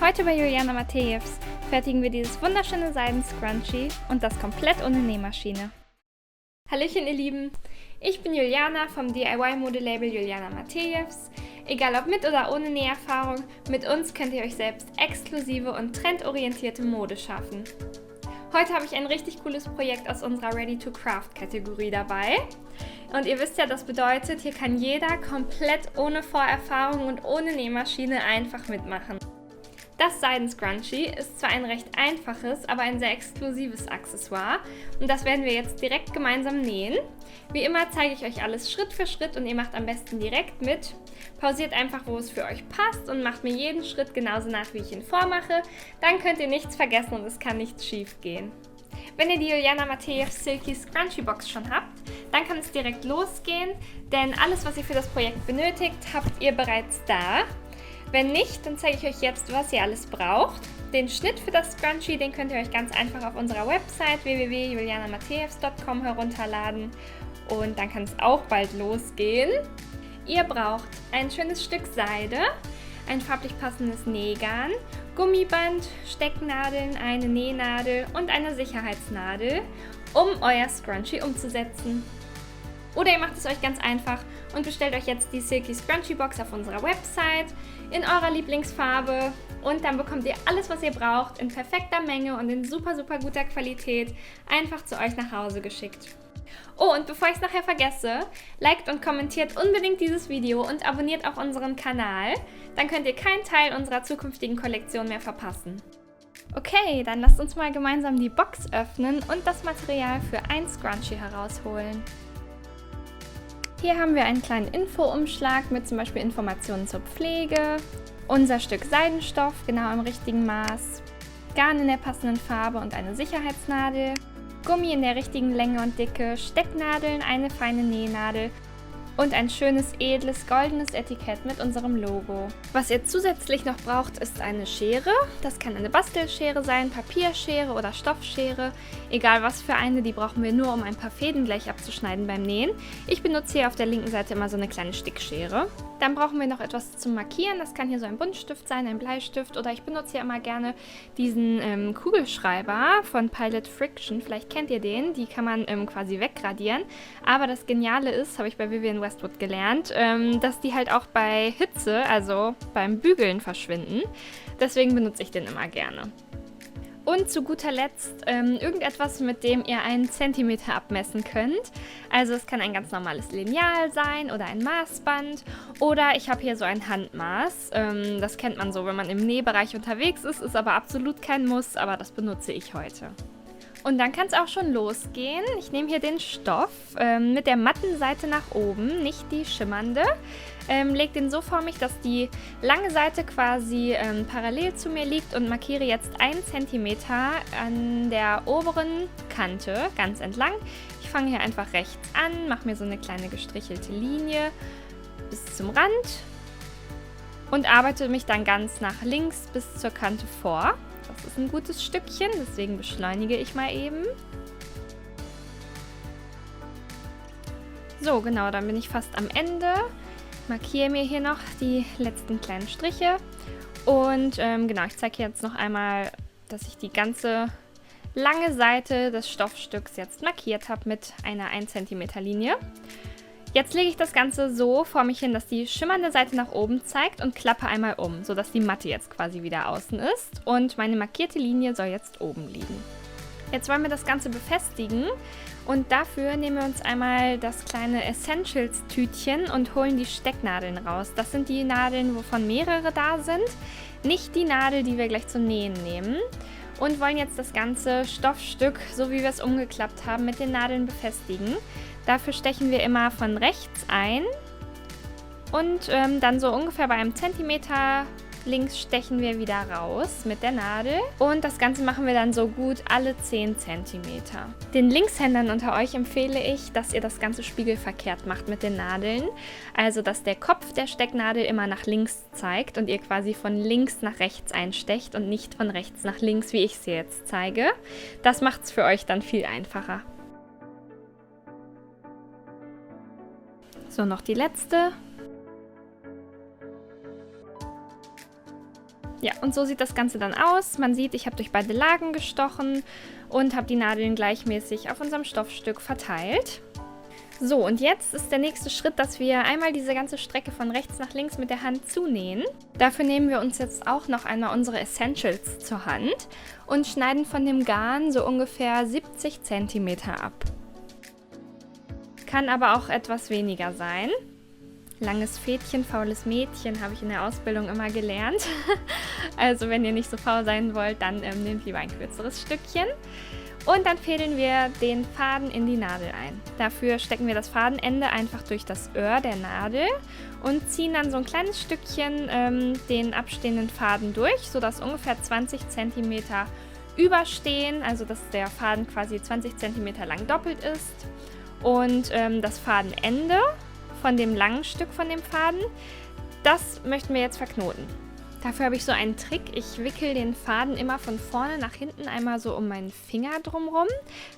Heute bei Juliana Matejevs fertigen wir dieses wunderschöne Seiden-Scrunchie und das komplett ohne Nähmaschine. Hallöchen ihr Lieben, ich bin Juliana vom DIY-Modelabel Juliana Matejevs. Egal ob mit oder ohne Näherfahrung, mit uns könnt ihr euch selbst exklusive und trendorientierte Mode schaffen. Heute habe ich ein richtig cooles Projekt aus unserer Ready-to-Craft-Kategorie dabei. Und ihr wisst ja, das bedeutet, hier kann jeder komplett ohne Vorerfahrung und ohne Nähmaschine einfach mitmachen. Das Seiden-Scrunchie ist zwar ein recht einfaches, aber ein sehr exklusives Accessoire und das werden wir jetzt direkt gemeinsam nähen. Wie immer zeige ich euch alles Schritt für Schritt und ihr macht am besten direkt mit. Pausiert einfach, wo es für euch passt und macht mir jeden Schritt genauso nach, wie ich ihn vormache. Dann könnt ihr nichts vergessen und es kann nichts schief gehen. Wenn ihr die Juliana Matejevs Silky Scrunchie Box schon habt, dann kann es direkt losgehen, denn alles, was ihr für das Projekt benötigt, habt ihr bereits da. Wenn nicht, dann zeige ich euch jetzt, was ihr alles braucht. Den Schnitt für das Scrunchie, den könnt ihr euch ganz einfach auf unserer Website www.julianamatejevs.com herunterladen und dann kann es auch bald losgehen. Ihr braucht ein schönes Stück Seide, ein farblich passendes Nähgarn, Gummiband, Stecknadeln, eine Nähnadel und eine Sicherheitsnadel, um euer Scrunchie umzusetzen. Oder ihr macht es euch ganz einfach und bestellt euch jetzt die Silky Scrunchie Box auf unserer Website in eurer Lieblingsfarbe und dann bekommt ihr alles, was ihr braucht, in perfekter Menge und in super guter Qualität einfach zu euch nach Hause geschickt. Oh, und bevor ich es nachher vergesse, liked und kommentiert unbedingt dieses Video und abonniert auch unseren Kanal, dann könnt ihr keinen Teil unserer zukünftigen Kollektion mehr verpassen. Okay, dann lasst uns mal gemeinsam die Box öffnen und das Material für ein Scrunchie herausholen. Hier haben wir einen kleinen Info-Umschlag mit zum Beispiel Informationen zur Pflege, unser Stück Seidenstoff genau im richtigen Maß, Garn in der passenden Farbe und eine Sicherheitsnadel, Gummi in der richtigen Länge und Dicke, Stecknadeln, eine feine Nähnadel und ein schönes, edles, goldenes Etikett mit unserem Logo. Was ihr zusätzlich noch braucht, ist eine Schere. Das kann eine Bastelschere sein, Papierschere oder Stoffschere. Egal was für eine, die brauchen wir nur, um ein paar Fäden gleich abzuschneiden beim Nähen. Ich benutze hier auf der linken Seite immer so eine kleine Stickschere. Dann brauchen wir noch etwas zum Markieren. Das kann hier so ein Buntstift sein, ein Bleistift oder ich benutze hier immer gerne diesen Kugelschreiber von Pilot Friction. Vielleicht kennt ihr den. Die kann man quasi wegradieren. Aber das Geniale ist, habe ich bei Vivienne Westwood gelernt, dass die halt auch bei Hitze, also beim Bügeln, verschwinden. Deswegen benutze ich den immer gerne. Und zu guter Letzt irgendetwas, mit dem ihr einen Zentimeter abmessen könnt. Also es kann ein ganz normales Lineal sein oder ein Maßband oder ich habe hier so ein Handmaß. Das kennt man so, wenn man im Nähbereich unterwegs ist, ist aber absolut kein Muss, aber das benutze ich heute. Und dann kann es auch schon losgehen. Ich nehme hier den Stoff mit der matten Seite nach oben, nicht die schimmernde. Lege den so vor mich, dass die lange Seite quasi parallel zu mir liegt und markiere jetzt 1 cm an der oberen Kante ganz entlang. Ich fange hier einfach rechts an, mache mir so eine kleine gestrichelte Linie bis zum Rand und arbeite mich dann ganz nach links bis zur Kante vor. Das ist ein gutes Stückchen, deswegen beschleunige ich mal eben. So, genau, dann bin ich fast am Ende. Markiere mir hier noch die letzten kleinen Striche. Und genau, ich zeige jetzt noch einmal, dass ich die ganze lange Seite des Stoffstücks jetzt markiert habe mit einer 1 cm Linie. Jetzt lege ich das Ganze so vor mich hin, dass die schimmernde Seite nach oben zeigt und klappe einmal um, sodass die matte jetzt quasi wieder außen ist und meine markierte Linie soll jetzt oben liegen. Jetzt wollen wir das Ganze befestigen und dafür nehmen wir uns einmal das kleine Essentials-Tütchen und holen die Stecknadeln raus. Das sind die Nadeln, wovon mehrere da sind, nicht die Nadel, die wir gleich zum Nähen nehmen. Und wollen jetzt das ganze Stoffstück, so wie wir es umgeklappt haben, mit den Nadeln befestigen. Dafür stechen wir immer von rechts ein und dann so ungefähr bei einem Zentimeter links stechen wir wieder raus mit der Nadel. Und das Ganze machen wir dann so gut alle 10 cm. Den Linkshändern unter euch empfehle ich, dass ihr das Ganze spiegelverkehrt macht mit den Nadeln. Also, dass der Kopf der Stecknadel immer nach links zeigt und ihr quasi von links nach rechts einstecht und nicht von rechts nach links, wie ich es jetzt zeige. Das macht es für euch dann viel einfacher. So, noch die letzte. Ja, und so sieht das Ganze dann aus. Man sieht, ich habe durch beide Lagen gestochen und habe die Nadeln gleichmäßig auf unserem Stoffstück verteilt. So, und jetzt ist der nächste Schritt, dass wir einmal diese ganze Strecke von rechts nach links mit der Hand zunähen. Dafür nehmen wir uns jetzt auch noch einmal unsere Essentials zur Hand und schneiden von dem Garn so ungefähr 70 cm ab. Kann aber auch etwas weniger sein. Langes Fädchen, faules Mädchen, habe ich in der Ausbildung immer gelernt. Also wenn ihr nicht so faul sein wollt, dann nehmt lieber ein kürzeres Stückchen. Und dann fädeln wir den Faden in die Nadel ein. Dafür stecken wir das Fadenende einfach durch das Öhr der Nadel und ziehen dann so ein kleines Stückchen den abstehenden Faden durch, sodass ungefähr 20 cm überstehen, also dass der Faden quasi 20 cm lang doppelt ist. Und das Fadenende von dem langen Stück von dem Faden, das möchten wir jetzt verknoten. Dafür habe ich so einen Trick. Ich wickel den Faden immer von vorne nach hinten einmal so um meinen Finger drumherum,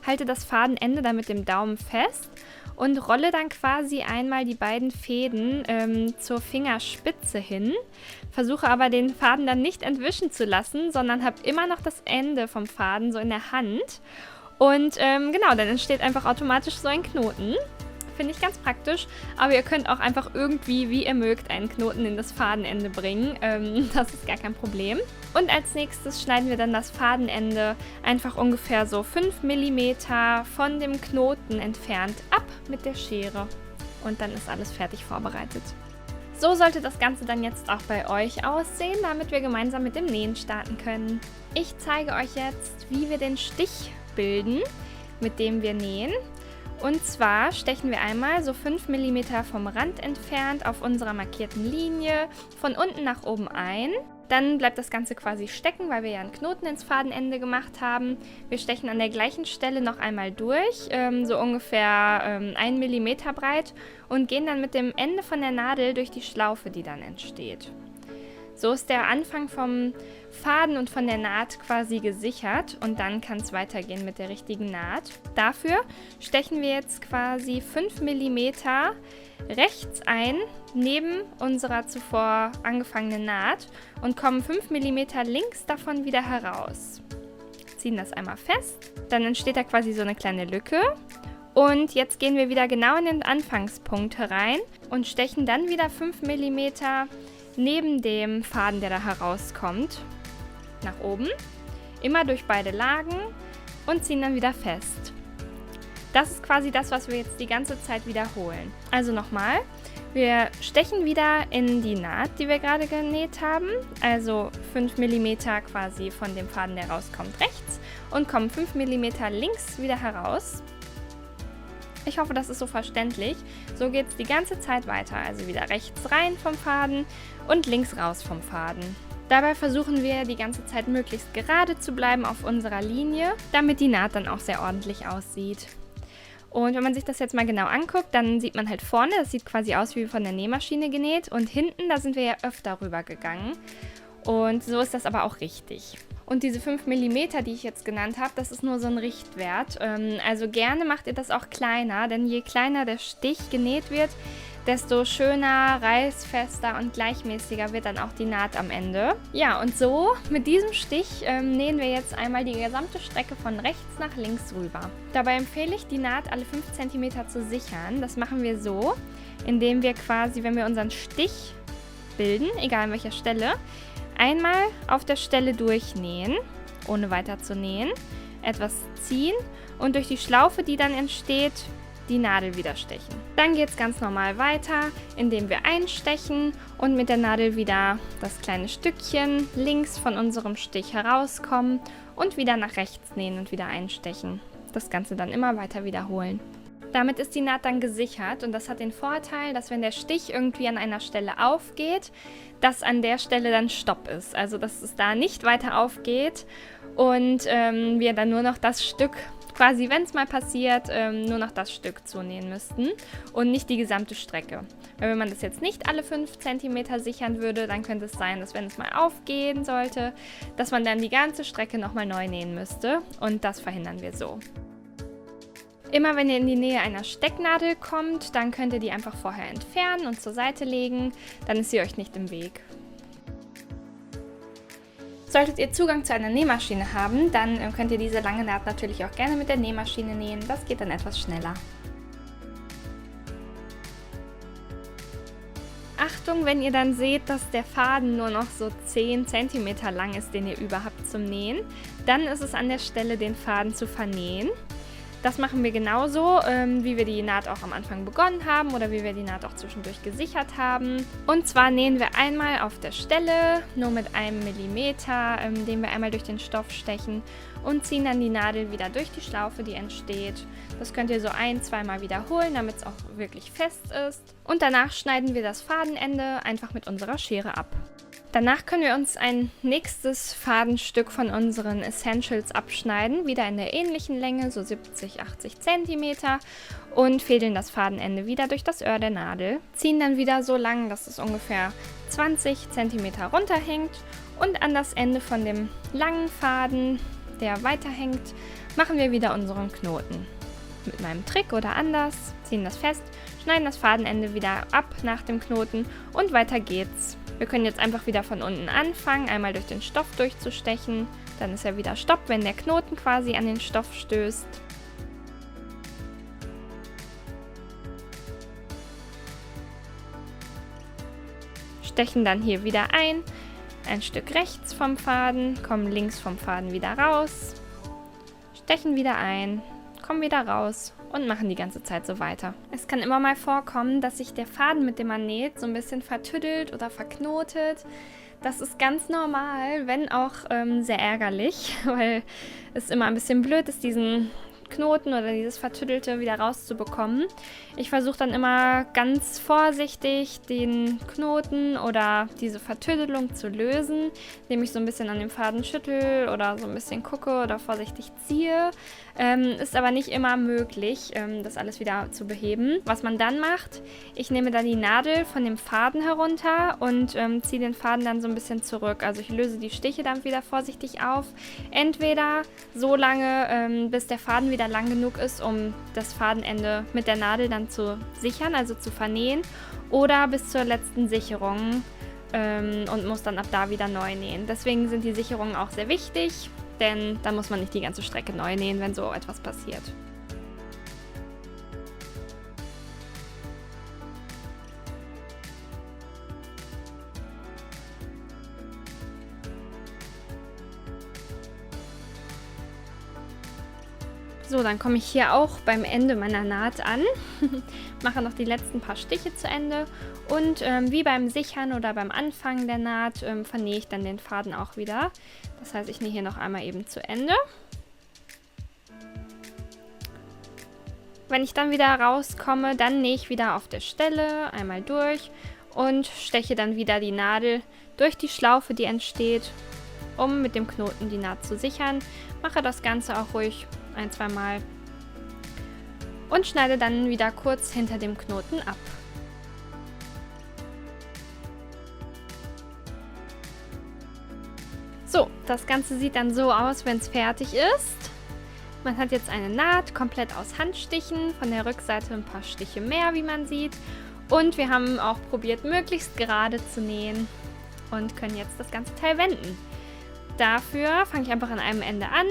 halte das Fadenende dann mit dem Daumen fest und rolle dann quasi einmal die beiden Fäden zur Fingerspitze hin, versuche aber den Faden dann nicht entwischen zu lassen, sondern habe immer noch das Ende vom Faden so in der Hand. Und genau, dann entsteht einfach automatisch so ein Knoten. Finde ich ganz praktisch, aber ihr könnt auch einfach irgendwie, wie ihr mögt, einen Knoten in das Fadenende bringen. Das ist gar kein Problem. Und als nächstes schneiden wir dann das Fadenende einfach ungefähr so 5 mm von dem Knoten entfernt ab mit der Schere. Und dann ist alles fertig vorbereitet. So sollte das Ganze dann jetzt auch bei euch aussehen, damit wir gemeinsam mit dem Nähen starten können. Ich zeige euch jetzt, wie wir den Stich bilden, mit dem wir nähen. Und zwar stechen wir einmal so 5 mm vom Rand entfernt auf unserer markierten Linie von unten nach oben ein. Dann bleibt das Ganze quasi stecken, weil wir ja einen Knoten ins Fadenende gemacht haben. Wir stechen an der gleichen Stelle noch einmal durch, so ungefähr 1 mm breit und gehen dann mit dem Ende von der Nadel durch die Schlaufe, die dann entsteht. So ist der Anfang vom Faden und von der Naht quasi gesichert und dann kann es weitergehen mit der richtigen Naht. Dafür stechen wir jetzt quasi 5 mm rechts ein, neben unserer zuvor angefangenen Naht und kommen 5 mm links davon wieder heraus. Ziehen das einmal fest, dann entsteht da quasi so eine kleine Lücke. Und jetzt gehen wir wieder genau in den Anfangspunkt herein und stechen dann wieder 5 mm neben dem Faden, der da herauskommt, nach oben, immer durch beide Lagen und ziehen dann wieder fest. Das ist quasi das, was wir jetzt die ganze Zeit wiederholen. Also nochmal, wir stechen wieder in die Naht, die wir gerade genäht haben, also 5 mm quasi von dem Faden, der rauskommt, rechts und kommen 5 mm links wieder heraus. Ich hoffe, das ist so verständlich. So geht es die ganze Zeit weiter, also wieder rechts rein vom Faden und links raus vom Faden. Dabei versuchen wir die ganze Zeit möglichst gerade zu bleiben auf unserer Linie, damit die Naht dann auch sehr ordentlich aussieht. Und wenn man sich das jetzt mal genau anguckt, dann sieht man halt vorne, das sieht quasi aus wie von der Nähmaschine genäht und hinten, da sind wir ja öfter rüber gegangen. Und so ist das aber auch richtig. Und diese 5 mm, die ich jetzt genannt habe, das ist nur so ein Richtwert. Also gerne macht ihr das auch kleiner, denn je kleiner der Stich genäht wird, desto schöner, reißfester und gleichmäßiger wird dann auch die Naht am Ende. Ja, und so mit diesem Stich nähen wir jetzt einmal die gesamte Strecke von rechts nach links rüber. Dabei empfehle ich, die Naht alle 5 cm zu sichern. Das machen wir so, indem wir quasi, wenn wir unseren Stich bilden, egal an welcher Stelle, einmal auf der Stelle durchnähen, ohne weiter zu nähen, etwas ziehen und durch die Schlaufe, die dann entsteht, die Nadel wieder stechen. Dann geht es ganz normal weiter, indem wir einstechen und mit der Nadel wieder das kleine Stückchen links von unserem Stich herauskommen und wieder nach rechts nähen und wieder einstechen. Das Ganze dann immer weiter wiederholen. Damit ist die Naht dann gesichert und das hat den Vorteil, dass wenn der Stich irgendwie an einer Stelle aufgeht, dass an der Stelle dann Stopp ist. Also dass es da nicht weiter aufgeht und wir dann nur noch das Stück, quasi wenn es mal passiert, nur noch das Stück zunähen müssten und nicht die gesamte Strecke. Weil wenn man das jetzt nicht alle 5 cm sichern würde, dann könnte es sein, dass wenn es mal aufgehen sollte, dass man dann die ganze Strecke nochmal neu nähen müsste und das verhindern wir so. Immer wenn ihr in die Nähe einer Stecknadel kommt, dann könnt ihr die einfach vorher entfernen und zur Seite legen, dann ist sie euch nicht im Weg. Solltet ihr Zugang zu einer Nähmaschine haben, dann könnt ihr diese lange Naht natürlich auch gerne mit der Nähmaschine nähen. Das geht dann etwas schneller. Achtung, wenn ihr dann seht, dass der Faden nur noch so 10 cm lang ist, den ihr über habt zum Nähen, dann ist es an der Stelle, den Faden zu vernähen. Das machen wir genauso, wie wir die Naht auch am Anfang begonnen haben oder wie wir die Naht auch zwischendurch gesichert haben. Und zwar nähen wir einmal auf der Stelle, nur mit einem Millimeter, den wir einmal durch den Stoff stechen und ziehen dann die Nadel wieder durch die Schlaufe, die entsteht. Das könnt ihr so 1-2 Mal wiederholen, damit es auch wirklich fest ist. Und danach schneiden wir das Fadenende einfach mit unserer Schere ab. Danach können wir uns ein nächstes Fadenstück von unseren Essentials abschneiden, wieder in der ähnlichen Länge, so 70-80 cm, und fädeln das Fadenende wieder durch das Öhr der Nadel. Ziehen dann wieder so lang, dass es ungefähr 20 cm runterhängt, und an das Ende von dem langen Faden, der weiterhängt, machen wir wieder unseren Knoten. Mit meinem Trick oder anders, ziehen das fest, schneiden das Fadenende wieder ab nach dem Knoten und weiter geht's. Wir können jetzt einfach wieder von unten anfangen, einmal durch den Stoff durchzustechen. Dann ist er wieder Stopp, wenn der Knoten quasi an den Stoff stößt. Stechen dann hier wieder ein Stück rechts vom Faden, kommen links vom Faden wieder raus, stechen wieder ein, kommen wieder raus und machen die ganze Zeit so weiter. Es kann immer mal vorkommen, dass sich der Faden, mit dem man näht, so ein bisschen vertüdelt oder verknotet. Das ist ganz normal, wenn auch sehr ärgerlich, weil es immer ein bisschen blöd ist, diesen Knoten oder dieses Vertüdelte wieder rauszubekommen. Ich versuche dann immer ganz vorsichtig den Knoten oder diese Vertüdelung zu lösen, indem ich so ein bisschen an dem Faden schüttel oder so ein bisschen gucke oder vorsichtig ziehe. Ist aber nicht immer möglich, das alles wieder zu beheben. Was man dann macht, ich nehme dann die Nadel von dem Faden herunter und ziehe den Faden dann so ein bisschen zurück. Also ich löse die Stiche dann wieder vorsichtig auf. Entweder so lange, bis der Faden wieder lang genug ist, um das Fadenende mit der Nadel dann zu sichern, also zu vernähen, oder bis zur letzten Sicherung und muss dann ab da wieder neu nähen. Deswegen sind die Sicherungen auch sehr wichtig, denn dann muss man nicht die ganze Strecke neu nähen, wenn so etwas passiert. So, dann komme ich hier auch beim Ende meiner Naht an, mache noch die letzten paar Stiche zu Ende und wie beim Sichern oder beim Anfangen der Naht vernähe ich dann den Faden auch wieder. Das heißt, ich nähe hier noch einmal eben zu Ende. Wenn ich dann wieder rauskomme, dann nähe ich wieder auf der Stelle einmal durch und steche dann wieder die Nadel durch die Schlaufe, die entsteht, um mit dem Knoten die Naht zu sichern. Mache das Ganze auch ruhig 1-2 Mal und schneide dann wieder kurz hinter dem Knoten ab. So, das Ganze sieht dann so aus, wenn es fertig ist. Man hat jetzt eine Naht komplett aus Handstichen, von der Rückseite ein paar Stiche mehr, wie man sieht. Und wir haben auch probiert, möglichst gerade zu nähen und können jetzt das ganze Teil wenden. Dafür fange ich einfach an einem Ende an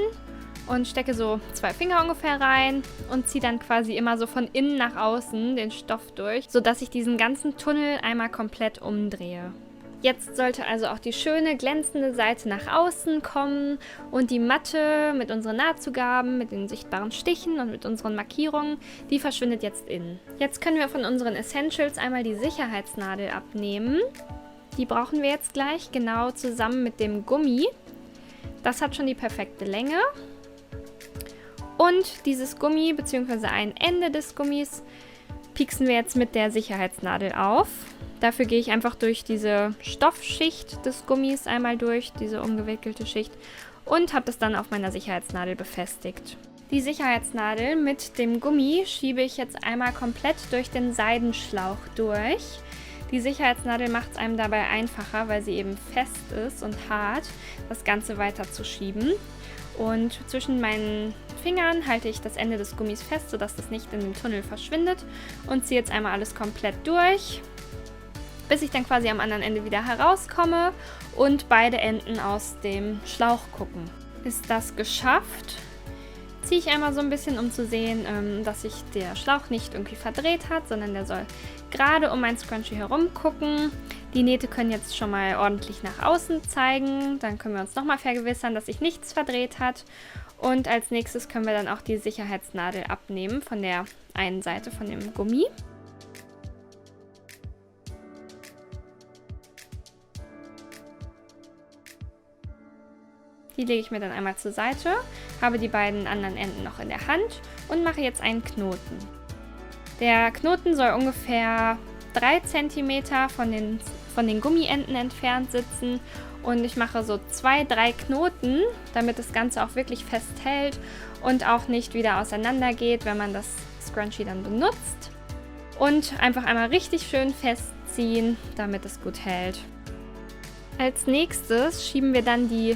und stecke so 2 Finger ungefähr rein und ziehe dann quasi immer so von innen nach außen den Stoff durch, sodass ich diesen ganzen Tunnel einmal komplett umdrehe. Jetzt sollte also auch die schöne glänzende Seite nach außen kommen und die Matte mit unseren Nahtzugaben, mit den sichtbaren Stichen und mit unseren Markierungen, die verschwindet jetzt innen. Jetzt können wir von unseren Essentials einmal die Sicherheitsnadel abnehmen. Die brauchen wir jetzt gleich, genau zusammen mit dem Gummi. Das hat schon die perfekte Länge. Und dieses Gummi bzw. ein Ende des Gummis pieksen wir jetzt mit der Sicherheitsnadel auf. Dafür gehe ich einfach durch diese Stoffschicht des Gummis einmal durch, diese umgewickelte Schicht, und habe das dann auf meiner Sicherheitsnadel befestigt. Die Sicherheitsnadel mit dem Gummi schiebe ich jetzt einmal komplett durch den Seidenschlauch durch. Die Sicherheitsnadel macht es einem dabei einfacher, weil sie eben fest ist und hart, das Ganze weiter zu schieben. Und zwischen meinen Fingern halte ich das Ende des Gummis fest, sodass das nicht in den Tunnel verschwindet, und ziehe jetzt einmal alles komplett durch, bis ich dann quasi am anderen Ende wieder herauskomme und beide Enden aus dem Schlauch gucken. Ist das geschafft, ziehe ich einmal so ein bisschen, um zu sehen, dass sich der Schlauch nicht irgendwie verdreht hat, sondern der soll gerade um mein Scrunchie herum gucken. Die Nähte können jetzt schon mal ordentlich nach außen zeigen. Dann können wir uns nochmal vergewissern, dass sich nichts verdreht hat. Und als nächstes können wir dann auch die Sicherheitsnadel abnehmen von der einen Seite von dem Gummi. Die lege ich mir dann einmal zur Seite, habe die beiden anderen Enden noch in der Hand und mache jetzt einen Knoten. Der Knoten soll ungefähr 3 cm von den Gummienden entfernt sitzen und ich mache so 2, 3 Knoten, damit das Ganze auch wirklich fest hält und auch nicht wieder auseinander geht, wenn man das Scrunchie dann benutzt. Und einfach einmal richtig schön festziehen, damit es gut hält. Als nächstes schieben wir dann die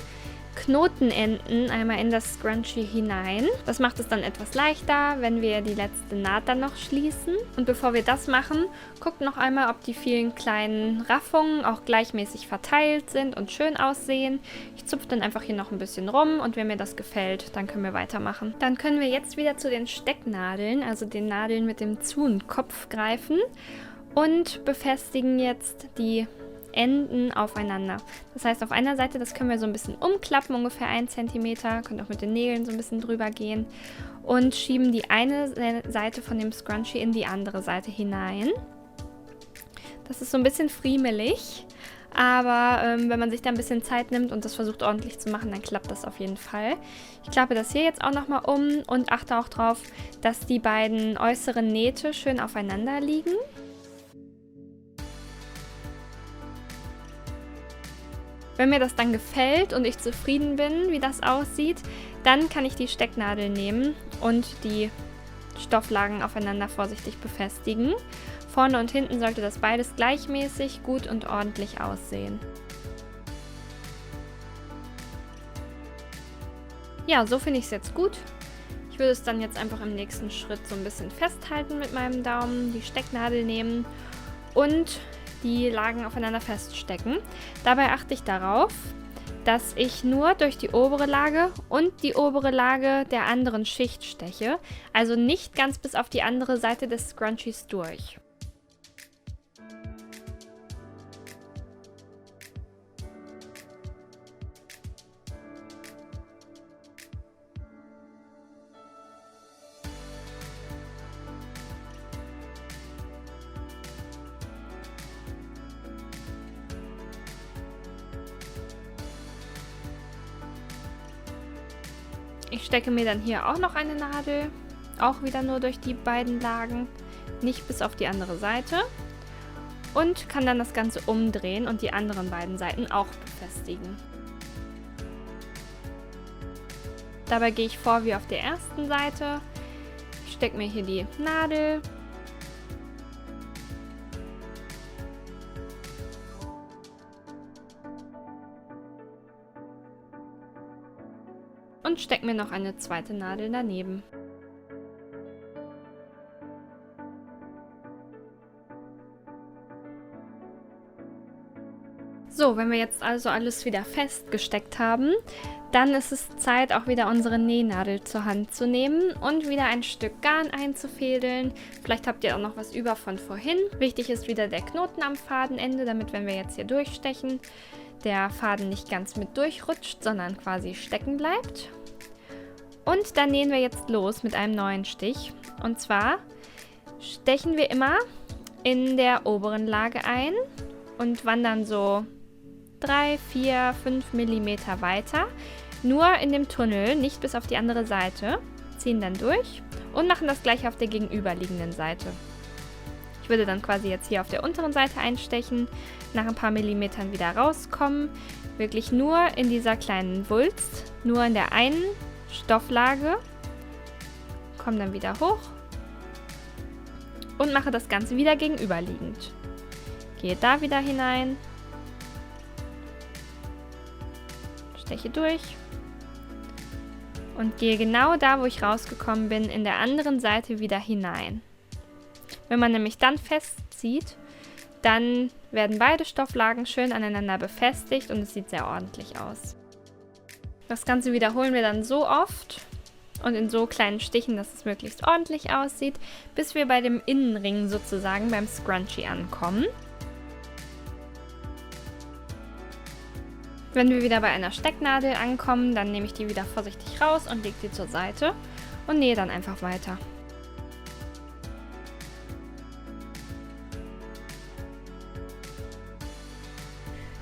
Knotenenden einmal in das Scrunchie hinein. Das macht es dann etwas leichter, wenn wir die letzte Naht dann noch schließen. Und bevor wir das machen, guckt noch einmal, ob die vielen kleinen Raffungen auch gleichmäßig verteilt sind und schön aussehen. Ich zupfe dann einfach hier noch ein bisschen rum und wenn mir das gefällt, dann können wir weitermachen. Dann können wir jetzt wieder zu den Stecknadeln, also den Nadeln mit dem Zu- und Kopf greifen und befestigen jetzt die Enden aufeinander. Das heißt, auf einer Seite, das können wir so ein bisschen umklappen, ungefähr 1 cm, könnt auch mit den Nägeln so ein bisschen drüber gehen und schieben die eine Seite von dem Scrunchie in die andere Seite hinein. Das ist so ein bisschen friemelig, aber wenn man sich da ein bisschen Zeit nimmt und das versucht ordentlich zu machen, dann klappt das auf jeden Fall. Ich klappe das hier jetzt auch nochmal um und achte auch drauf, dass die beiden äußeren Nähte schön aufeinander liegen. Wenn mir das dann gefällt und ich zufrieden bin, wie das aussieht, dann kann ich die Stecknadel nehmen und die Stofflagen aufeinander vorsichtig befestigen. Vorne und hinten sollte das beides gleichmäßig, gut und ordentlich aussehen. Ja, so finde ich es jetzt gut. Ich würde es dann jetzt einfach im nächsten Schritt so ein bisschen festhalten mit meinem Daumen, die Stecknadel nehmen und die Lagen aufeinander feststecken. Dabei achte ich darauf, dass ich nur durch die obere Lage und die obere Lage der anderen Schicht steche, also nicht ganz bis auf die andere Seite des Scrunchies durch. Ich stecke mir dann hier auch noch eine Nadel, auch wieder nur durch die beiden Lagen, nicht bis auf die andere Seite und kann dann das Ganze umdrehen und die anderen beiden Seiten auch befestigen. Dabei gehe ich vor wie auf der ersten Seite, ich stecke mir hier die Nadel und stecke mir noch eine zweite Nadel daneben. So, wenn wir jetzt also alles wieder festgesteckt haben, dann ist es Zeit, auch wieder unsere Nähnadel zur Hand zu nehmen und wieder ein Stück Garn einzufädeln. Vielleicht habt ihr auch noch was über von vorhin. Wichtig ist wieder der Knoten am Fadenende, damit, wenn wir jetzt hier durchstechen, der Faden nicht ganz mit durchrutscht, sondern quasi stecken bleibt. Und dann nähen wir jetzt los mit einem neuen Stich. Und zwar stechen wir immer in der oberen Lage ein und wandern so 3, 4, 5 mm weiter. Nur in dem Tunnel, nicht bis auf die andere Seite. Ziehen dann durch und machen das gleiche auf der gegenüberliegenden Seite. Ich würde dann quasi jetzt hier auf der unteren Seite einstechen, nach ein paar Millimetern wieder rauskommen. Wirklich nur in dieser kleinen Wulst, nur in der einen Stofflage. Komme dann wieder hoch und mache das Ganze wieder gegenüberliegend. Gehe da wieder hinein, steche durch und gehe genau da, wo ich rausgekommen bin, in der anderen Seite wieder hinein. Wenn man nämlich dann festzieht, Dann werden beide Stofflagen schön aneinander befestigt und es sieht sehr ordentlich aus. Das Ganze wiederholen wir dann so oft und in so kleinen Stichen, dass es möglichst ordentlich aussieht, bis wir bei dem Innenring sozusagen beim Scrunchie ankommen. Wenn wir wieder bei einer Stecknadel ankommen, dann nehme ich die wieder vorsichtig raus und lege die zur Seite und nähe dann einfach weiter.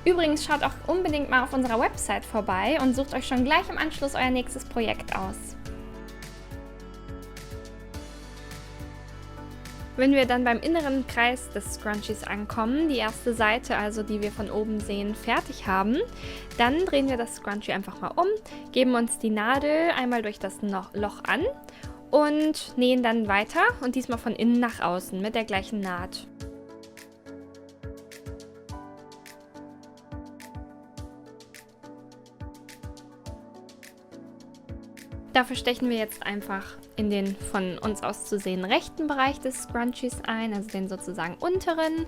Übrigens schaut auch unbedingt mal auf unserer Website vorbei und sucht euch schon gleich im Anschluss euer nächstes Projekt aus. Wenn wir dann beim inneren Kreis des Scrunchies ankommen, die erste Seite, also die wir von oben sehen, fertig haben, dann drehen wir das Scrunchie einfach mal um, geben uns die Nadel einmal durch das Loch an und nähen dann weiter und diesmal von innen nach außen mit der gleichen Naht. Dafür stechen wir jetzt einfach in den von uns aus zu sehenden rechten Bereich des Scrunchies ein, also den sozusagen unteren,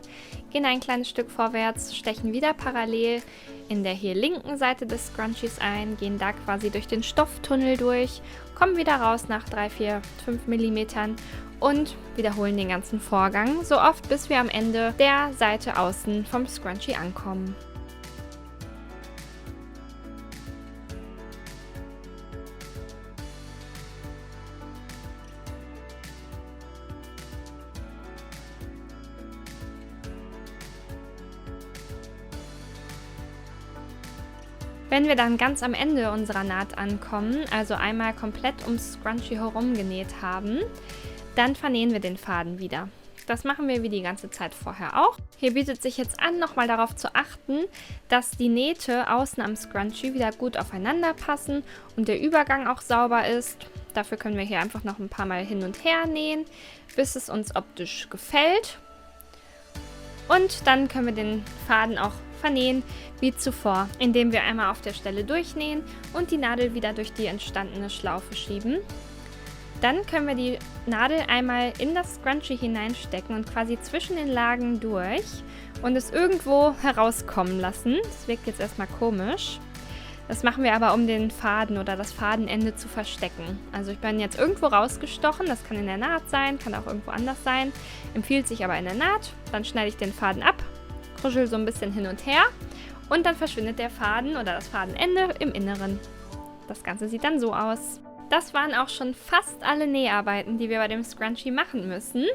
gehen ein kleines Stück vorwärts, stechen wieder parallel in der hier linken Seite des Scrunchies ein, gehen da quasi durch den Stofftunnel durch, kommen wieder raus nach 3, 4, 5 mm und wiederholen den ganzen Vorgang, so oft bis wir am Ende der Seite außen vom Scrunchie ankommen. Wenn wir dann ganz am Ende unserer Naht ankommen, also einmal komplett ums Scrunchie herum genäht haben, dann vernähen wir den Faden wieder. Das machen wir wie die ganze Zeit vorher auch. Hier bietet sich jetzt an, nochmal darauf zu achten, dass die Nähte außen am Scrunchie wieder gut aufeinander passen und der Übergang auch sauber ist. Dafür können wir hier einfach noch ein paar Mal hin und her nähen, bis es uns optisch gefällt. Und dann können wir den Faden auch vernähen wie zuvor, indem wir einmal auf der Stelle durchnähen und die Nadel wieder durch die entstandene Schlaufe schieben. Dann können wir die Nadel einmal in das Scrunchie hineinstecken und quasi zwischen den Lagen durch und es irgendwo herauskommen lassen. Das wirkt jetzt erstmal komisch. Das machen wir aber, um den Faden oder das Fadenende zu verstecken. Also ich bin jetzt irgendwo rausgestochen, das kann in der Naht sein, kann auch irgendwo anders sein, empfiehlt sich aber in der Naht. Dann schneide ich den Faden ab, kruschel so ein bisschen hin und her und dann verschwindet der Faden oder das Fadenende im Inneren. Das Ganze sieht dann so aus. Das waren auch schon fast alle Näharbeiten, die wir bei dem Scrunchie machen müssen.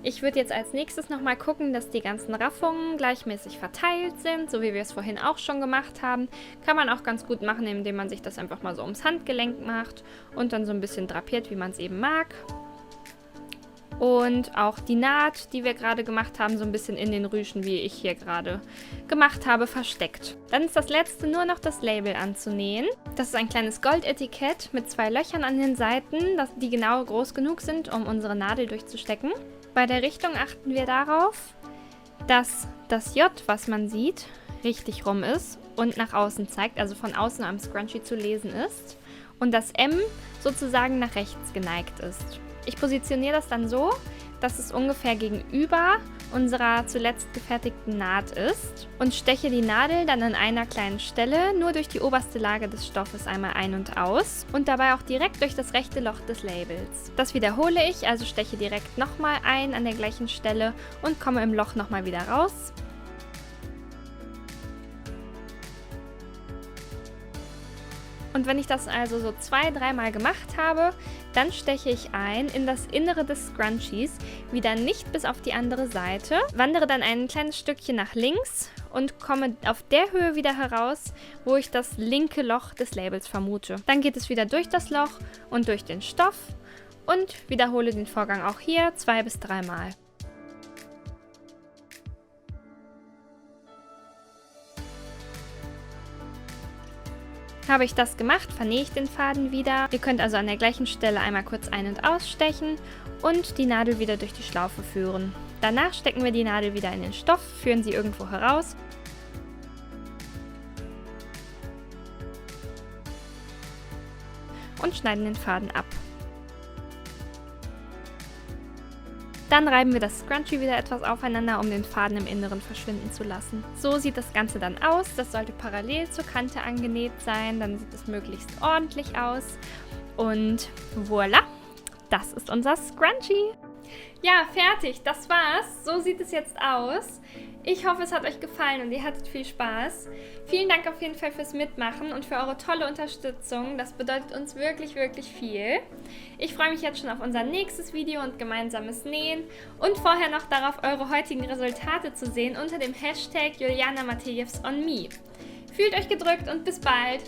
Ich würde jetzt als nächstes nochmal gucken, dass die ganzen Raffungen gleichmäßig verteilt sind, so wie wir es vorhin auch schon gemacht haben. Kann man auch ganz gut machen, indem man sich das einfach mal so ums Handgelenk macht und dann so ein bisschen drapiert, wie man es eben mag. Und auch die Naht, die wir gerade gemacht haben, so ein bisschen in den Rüschen, wie ich hier gerade gemacht habe, versteckt. Dann ist das letzte nur noch das Label anzunähen. Das ist ein kleines Goldetikett mit 2 Löchern an den Seiten, die genau groß genug sind, um unsere Nadel durchzustecken. Bei der Richtung achten wir darauf, dass das J, was man sieht, richtig rum ist und nach außen zeigt, also von außen am Scrunchie zu lesen ist. Und das M sozusagen nach rechts geneigt ist. Ich positioniere das dann so, dass es ungefähr gegenüber unserer zuletzt gefertigten Naht ist und steche die Nadel dann an einer kleinen Stelle nur durch die oberste Lage des Stoffes einmal ein und aus und dabei auch direkt durch das rechte Loch des Labels. Das wiederhole ich, also steche direkt nochmal ein an der gleichen Stelle und komme im Loch nochmal wieder raus. Und wenn ich das also so 2-3 Mal gemacht habe, dann steche ich ein in das Innere des Scrunchies, wieder nicht bis auf die andere Seite, wandere dann ein kleines Stückchen nach links und komme auf der Höhe wieder heraus, wo ich das linke Loch des Labels vermute. Dann geht es wieder durch das Loch und durch den Stoff und wiederhole den Vorgang auch hier 2 bis 3 Mal. Habe ich das gemacht, vernähe ich den Faden wieder. Ihr könnt also an der gleichen Stelle einmal kurz ein- und ausstechen und die Nadel wieder durch die Schlaufe führen. Danach stecken wir die Nadel wieder in den Stoff, führen sie irgendwo heraus und schneiden den Faden ab. Dann reiben wir das Scrunchie wieder etwas aufeinander, um den Faden im Inneren verschwinden zu lassen. So sieht das Ganze dann aus. Das sollte parallel zur Kante angenäht sein, dann sieht es möglichst ordentlich aus. Und voilà, das ist unser Scrunchie. Ja, fertig, das war's. So sieht es jetzt aus. Ich hoffe, es hat euch gefallen und ihr hattet viel Spaß. Vielen Dank auf jeden Fall fürs Mitmachen und für eure tolle Unterstützung. Das bedeutet uns wirklich, wirklich viel. Ich freue mich jetzt schon auf unser nächstes Video und gemeinsames Nähen und vorher noch darauf, eure heutigen Resultate zu sehen unter dem Hashtag Juliana Matejevs on Me. Fühlt euch gedrückt und bis bald.